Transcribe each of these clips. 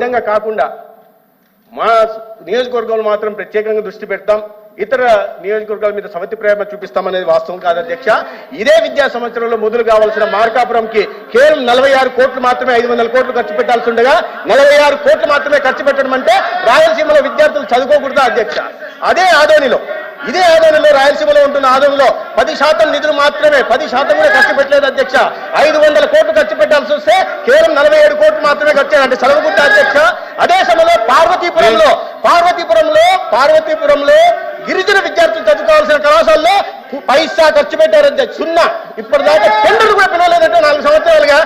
విధంగా కాకుండా మా నియోజకవర్గంలో మాత్రం ప్రత్యేకంగా దృష్టి పెడతాం, ఇతర నియోజకవర్గాల మీద సవతి ప్రేమ చూపిస్తామనేది వాస్తవం కాదు అధ్యక్ష. ఇదే విద్యా సంవత్సరంలో మొదలు కావాల్సిన మార్కాపురంకి కేవలం 46 కోట్లు మాత్రమే 500 కోట్లు ఖర్చు పెట్టాల్సి ఉండగా 46 కోట్లు మాత్రమే ఖర్చు పెట్టడం అంటే రాయలసీమలో విద్యార్థులు చదువుకోకూడదా అధ్యక్ష? ఇదే ఆదోనిలో రాయలసీమలో ఉంటున్న ఆదోనిలో 10% నిధులు మాత్రమే 10% కూడా ఖర్చు పెట్టలేదు అధ్యక్ష. 500 కోట్లు ఖర్చు పెట్టాల్సి వస్తే కేవలం 47 కోట్లు మాత్రమే ఖర్చు అంటే చదవకుండా అధ్యక్ష. అదే సమయంలో పార్వతీపురంలో గిరిజన విద్యార్థులు చదువుకోవాల్సిన కళాశాలలో పైసా ఖర్చు పెట్టారు అధ్యక్ష. 0 ఇప్పటిదాకా టెండర్లు కూడా పిలవలేదంటే 4 సంవత్సరాలుగా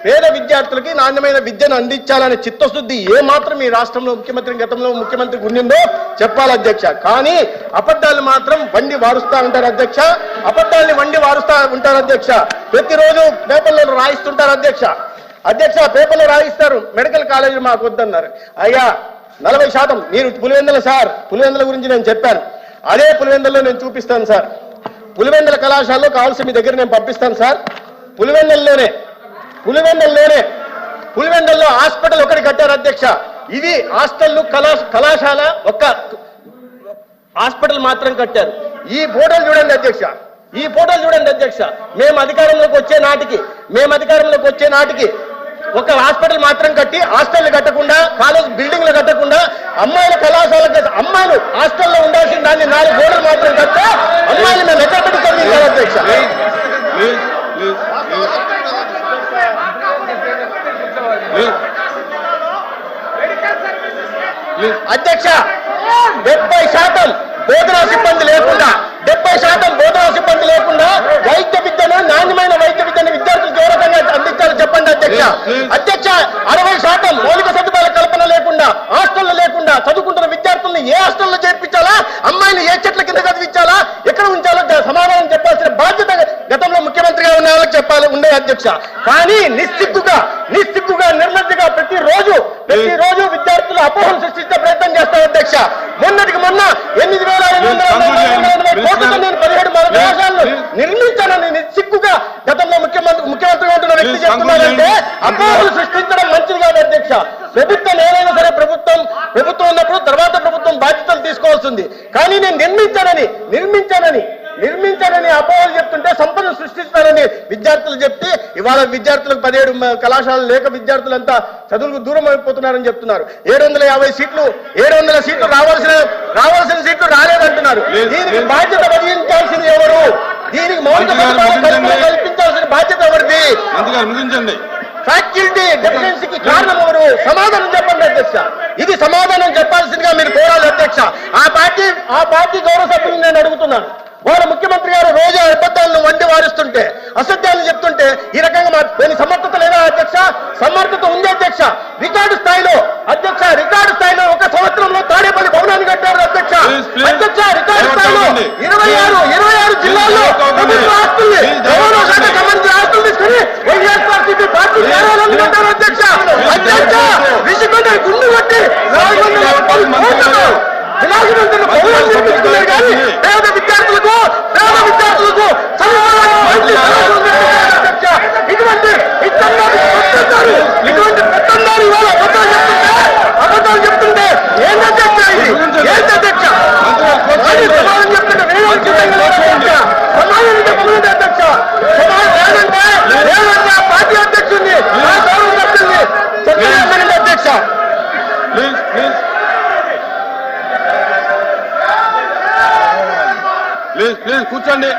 పేద విద్యార్థులకి నాణ్యమైన విద్యను అందించాలనే చిత్తశుద్ధి ఏ మాత్రం ఈ రాష్ట్రంలో గతంలో ముఖ్యమంత్రికి ఉండిందో చెప్పాలి అధ్యక్ష. కానీ అబద్ధాలు మాత్రం వండి వారుస్తా ఉంటారు అధ్యక్ష. ప్రతిరోజు పేపర్లో రాయిస్తుంటారు అధ్యక్ష. పేపర్లో రాయిస్తారు, మెడికల్ కాలేజీలు మాకు వద్దన్నారు. అయ్యా 40% మీరు పులివెందుల గురించి నేను చెప్పాను, అదే పులివెందుల్లో నేను చూపిస్తాను సార్. పులివెందుల కళాశాలలో కావాల్సి మీ దగ్గర నేను పంపిస్తాను సార్. పులివెందుల్లో హాస్పిటల్ ఒకటి కట్టారు అధ్యక్ష. ఇది హాస్టల్ కళాశాల ఒక్క హాస్పిటల్ మాత్రం కట్టారు. ఈ ఫోటోలు చూడండి అధ్యక్ష. మేము అధికారంలోకి వచ్చే నాటికి ఒక హాస్పిటల్ మాత్రం కట్టి హాస్టల్ కట్టకుండా, కాలేజ్ బిల్డింగ్లు కట్టకుండా, అమ్మాయిల కళాశాలకు అమ్మాయిలు హాస్టల్లో ఉండాల్సిన దాన్ని 4 గోడలు మాత్రం కట్టే అమ్మాయిలు మేము ఎక్కడ పెట్టి చదివించారు అధ్యక్ష. అధ్యక్ష 70% బోధనా సిబ్బంది లేకుండా వైద్య విద్యను, నాణ్యమైన వైద్య విద్యను విద్యార్థులకు ఏ రకంగా అందించాలో చెప్పండి అధ్యక్ష. 60% మౌలిక సదుపాయాల కల్పన లేకుండా, హాస్టల్లో లేకుండా చదువుకుంటున్న విద్యార్థుల్ని ఏ హాస్టల్లో చేర్పించాలా, అమ్మాయిని ఏ చెట్ల కింద చదివించాలా, ఎక్కడ ఉంచాలో సమాధానం చెప్పాల్సిన బాధ్యత గతంలో ముఖ్యమంత్రిగా ఉన్న వాళ్ళకి ఉండే అధ్యక్ష. కానీ నిస్సిగ్గుగా నిర్లజ్జగా ప్రతిరోజు విద్యార్థులు అపోహలు సృష్టించే ప్రయత్నం చేస్తారు అధ్యక్ష. మొన్నటికి మొన్న 8,580 కోట్లతో నేను 17 కళాశాలను నిర్మించానని నిస్సిగ్గుగా గతంలో ముఖ్యమంత్రిగా ఉంటున్న వ్యక్తి చెప్తున్నారంటే అపోహలు సృష్టించడం మంచిది కాదు అధ్యక్ష. ప్రభుత్వం ఏదైనా సరే ప్రభుత్వం ఉన్నప్పుడు తర్వాత ప్రభుత్వం బాధ్యతలు తీసుకోవాల్సింది. కానీ నేను నిర్మించానని అపోహలు చెప్తుంటే సంపద సృష్టిస్తానని విద్యార్థులు చెప్తే ఇవాళ విద్యార్థులకు 17 కళాశాలలు లేక విద్యార్థులంతా చదువులకు దూరం అయిపోతున్నారని చెప్తున్నారు. 750 సీట్లు రావాల్సిన సీట్లు రాలేదంటున్నారు. దీనికి బాధ్యత వహించాల్సింది ఎవరు? దీనికి మౌలిక సదుపాయాలు కల్పించాల్సిన బాధ్యత ఎవరిది? ఫ్యాకల్టీ డెఫిషియన్సీకి కారణం ఎవరు? సమాధానం చెప్పండి అధ్యక్ష. ఇది సమాధానం చెప్పాల్సిందిగా మీరు కోరాలి అధ్యక్ష. ఆ పార్టీ గౌరవ సభ్యులు నేను అడుగుతున్నాను. వాళ్ళ ముఖ్యమంత్రి గారు రోజు అబద్ధాలను వండి వారిస్తుంటే, అసత్యాలను చెప్తుంటే ఈ రకంగా సమర్థత లేదా అధ్యక్ష? సమర్థత ఉంది అధ్యక్ష. రికార్డు స్థాయిలో ఒక సంవత్సరంలో తాడేపల్లి భవనాన్ని కట్టారు అధ్యక్ష. రికార్డు స్థాయిలో 26 జిల్లాల్లో ప్రభుత్వ ఆస్తుల్ని, రవాణా శాఖ సంబంధించిన ఆస్తులు తీసుకుని వైఎస్ఆర్సీపీ పార్టీ కార్యాలయాన్ని కట్టారు అధ్యక్ష. రిషికొండ గుండు కొట్టి 430 కోట్లతో విలాసవంతుల భవనాన్ని నిర్మిస్తున్నారు. కానీ పేద విద్యార్థులకు ఇటువంటి పెత్తందారు ఇవాళ అబద్ధాలు చెప్తుంటే ఏంటి అధ్యక్ష? సమాధానం చెప్తుంటే సమాధానం చెప్పలేదు అధ్యక్ష. లేదంటే ఆ పార్టీ అధ్యక్షుడిని, ఆ గౌరవ సభ్యుల్ని చర్చ అధ్యక్ష. ప్లీజ్ కూర్చోండి.